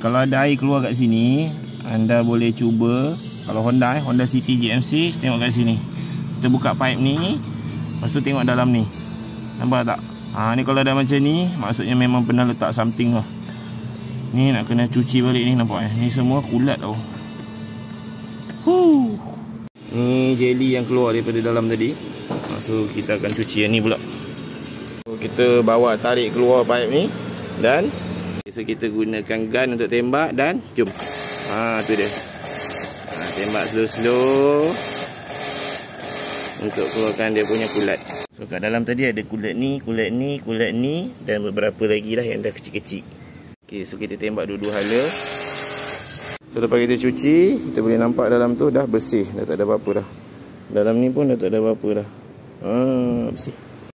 Kalau ada air keluar kat sini, anda boleh cuba. Kalau Honda City GMC, tengok kat sini. Kita buka pipe ni, lepas tu tengok dalam ni. Nampak tak? Ni kalau dah macam ni, maksudnya memang pernah letak something lah. Ni nak kena cuci balik ni, nampak ni semua kulat tau. Ni jelly yang keluar daripada dalam tadi. So kita akan cuci yang ni pula. So, kita bawa tarik keluar pipe ni. Dan so kita gunakan gun untuk tembak. Dan jom. Tu dia. Tembak slow-slow untuk keluarkan dia punya kulat. So kat dalam tadi ada kulat ni, kulat ni, kulat ni, dan beberapa lagi lah yang dah kecil-kecil. Okay, so kita tembak dua-dua hala. So lepas kita cuci, kita boleh nampak dalam tu dah bersih. Dah tak ada apa-apa dah. Dalam ni pun dah tak ada apa-apa dah. Bersih.